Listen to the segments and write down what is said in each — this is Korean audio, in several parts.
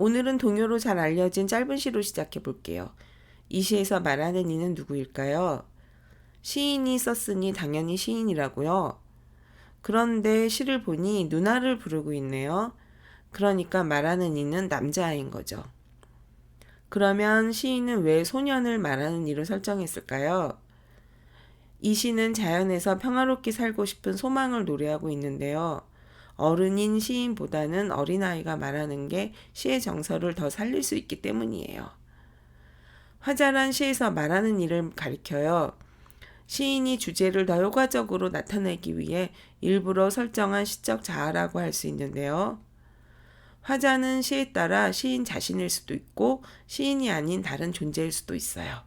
오늘은 동요로 잘 알려진 짧은 시로 시작해 볼게요. 이 시에서 말하는 이는 누구일까요? 시인이 썼으니 당연히 시인이라고요. 그런데 시를 보니 누나를 부르고 있네요. 그러니까 말하는 이는 남자아이인 거죠. 그러면 시인은 왜 소년을 말하는 이로 설정했을까요? 이 시는 자연에서 평화롭게 살고 싶은 소망을 노래하고 있는데요. 어른인 시인보다는 어린아이가 말하는 게 시의 정서를 더 살릴 수 있기 때문이에요. 화자란 시에서 말하는 일을 가리켜요. 시인이 주제를 더 효과적으로 나타내기 위해 일부러 설정한 시적 자아라고 할 수 있는데요. 화자는 시에 따라 시인 자신일 수도 있고 시인이 아닌 다른 존재일 수도 있어요.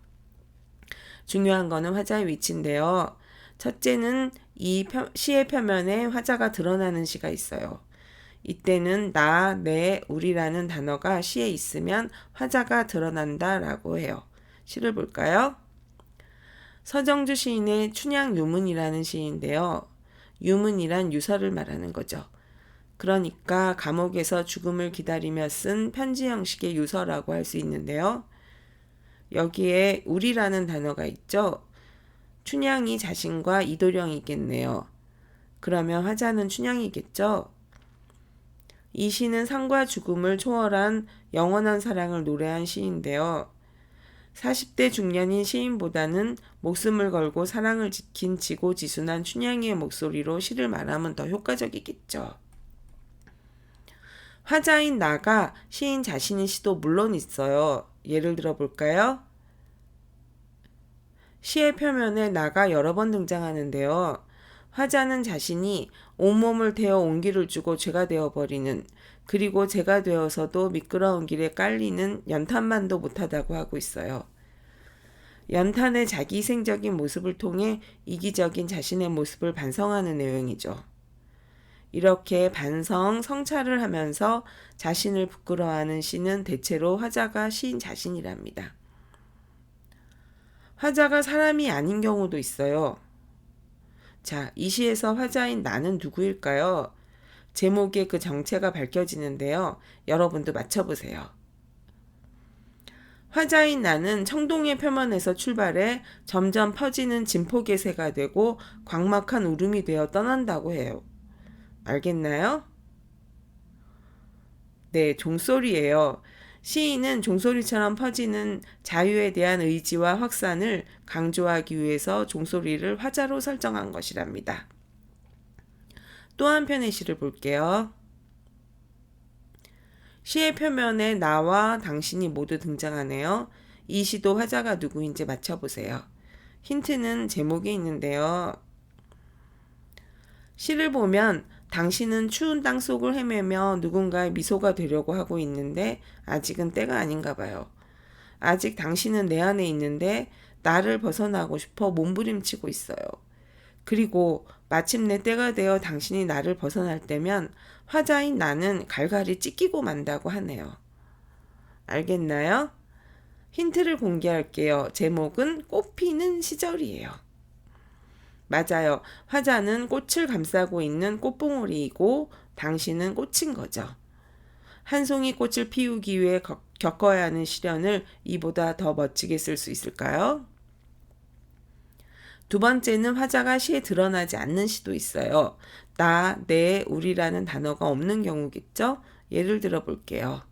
중요한 거는 화자의 위치인데요. 첫째는 이 시의 표면에 화자가 드러나는 시가 있어요. 이때는 나, 내, 우리라는 단어가 시에 있으면 화자가 드러난다 라고 해요. 시를 볼까요? 서정주 시인의 춘향 유문이라는 시인데요. 유문이란 유서를 말하는 거죠. 그러니까 감옥에서 죽음을 기다리며 쓴 편지 형식의 유서라고 할 수 있는데요. 여기에 우리라는 단어가 있죠. 춘향이 자신과 이도령이겠네요. 그러면 화자는 춘향이겠죠. 이 시는 삶과 죽음을 초월한 영원한 사랑을 노래한 시인데요. 40대 중년인 시인보다는 목숨을 걸고 사랑을 지킨 지고지순한 춘향이의 목소리로 시를 말하면 더 효과적이겠죠. 화자인 나가 시인 자신의 시도 물론 있어요. 예를 들어 볼까요? 시의 표면에 나가 여러 번 등장하는데요. 화자는 자신이 온몸을 태워 온기를 주고 죄가 되어버리는, 그리고 죄가 되어서도 미끄러운 길에 깔리는 연탄만도 못하다고 하고 있어요. 연탄의 자기희생적인 모습을 통해 이기적인 자신의 모습을 반성하는 내용이죠. 이렇게 반성, 성찰을 하면서 자신을 부끄러워하는 시는 대체로 화자가 시인 자신이랍니다. 화자가 사람이 아닌 경우도 있어요. 자, 이 시에서 화자인 나는 누구일까요? 제목에 그 정체가 밝혀지는데요. 여러분도 맞춰보세요. 화자인 나는 청동의 표면에서 출발해 점점 퍼지는 진폭의 새가 되고 광막한 울음이 되어 떠난다고 해요. 알겠나요? 네, 종소리예요. 시인은 종소리처럼 퍼지는 자유에 대한 의지와 확산을 강조하기 위해서 종소리를 화자로 설정한 것이랍니다. 또 한편의 시를 볼게요. 시의 표면에 나와 당신이 모두 등장하네요. 이 시도 화자가 누구인지 맞춰보세요. 힌트는 제목에 있는데요. 시를 보면 당신은 추운 땅속을 헤매며 누군가의 미소가 되려고 하고 있는데 아직은 때가 아닌가 봐요. 아직 당신은 내 안에 있는데 나를 벗어나고 싶어 몸부림치고 있어요. 그리고 마침내 때가 되어 당신이 나를 벗어날 때면 화자인 나는 갈갈이 찢기고 만다고 하네요. 알겠나요? 힌트를 공개할게요. 제목은 꽃피는 시절이에요. 맞아요. 화자는 꽃을 감싸고 있는 꽃봉오리이고 당신은 꽃인 거죠. 한 송이 꽃을 피우기 위해 겪어야 하는 시련을 이보다 더 멋지게 쓸 수 있을까요? 두 번째는 화자가 시에 드러나지 않는 시도 있어요. 나, 내, 우리라는 단어가 없는 경우겠죠? 예를 들어 볼게요.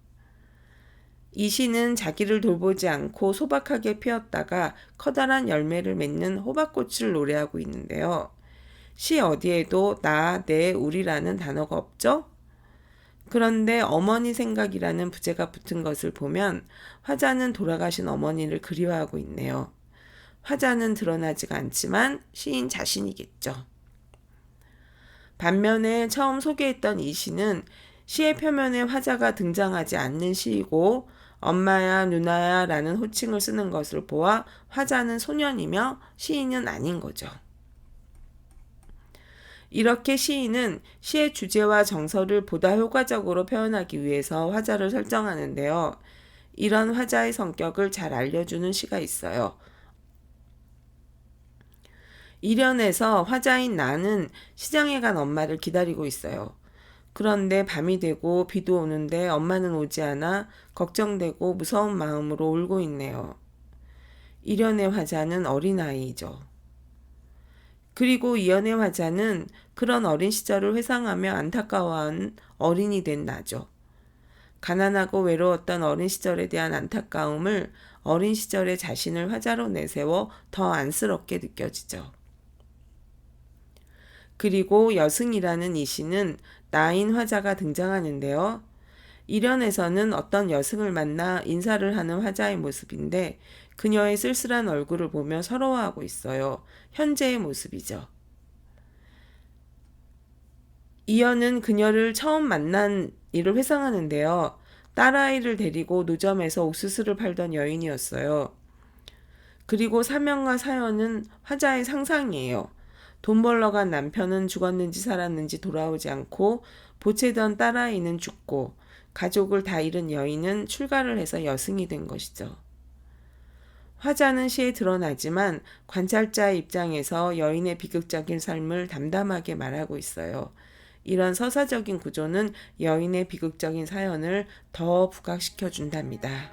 이 시는 자기를 돌보지 않고 소박하게 피었다가 커다란 열매를 맺는 호박꽃을 노래하고 있는데요. 시 어디에도 나, 내, 우리라는 단어가 없죠? 그런데 어머니 생각이라는 부제가 붙은 것을 보면 화자는 돌아가신 어머니를 그리워하고 있네요. 화자는 드러나지가 않지만 시인 자신이겠죠. 반면에 처음 소개했던 이 시는 시의 표면에 화자가 등장하지 않는 시이고 엄마야 누나야 라는 호칭을 쓰는 것을 보아 화자는 소년이며 시인은 아닌 거죠. 이렇게 시인은 시의 주제와 정서를 보다 효과적으로 표현하기 위해서 화자를 설정하는데요. 이런 화자의 성격을 잘 알려주는 시가 있어요. 일연에서 화자인 나는 시장에 간 엄마를 기다리고 있어요. 그런데 밤이 되고 비도 오는데 엄마는 오지 않아 걱정되고 무서운 마음으로 울고 있네요. 일연의 화자는 어린아이이죠. 그리고 이연의 화자는 그런 어린 시절을 회상하며 안타까워한 어린이 된 나죠. 가난하고 외로웠던 어린 시절에 대한 안타까움을 어린 시절의 자신을 화자로 내세워 더 안쓰럽게 느껴지죠. 그리고 여승이라는 이 시는 나인 화자가 등장하는데요. 일연에서는 어떤 여승을 만나 인사를 하는 화자의 모습인데 그녀의 쓸쓸한 얼굴을 보며 서러워하고 있어요. 현재의 모습이죠. 이연은 그녀를 처음 만난 일을 회상하는데요. 딸아이를 데리고 노점에서 옥수수를 팔던 여인이었어요. 그리고 사명과 사연은 화자의 상상이에요. 돈 벌러 간 남편은 죽었는지 살았는지 돌아오지 않고 보채던 딸아이는 죽고 가족을 다 잃은 여인은 출가를 해서 여승이 된 것이죠. 화자는 시에 드러나지만 관찰자의 입장에서 여인의 비극적인 삶을 담담하게 말하고 있어요. 이런 서사적인 구조는 여인의 비극적인 사연을 더 부각시켜 준답니다.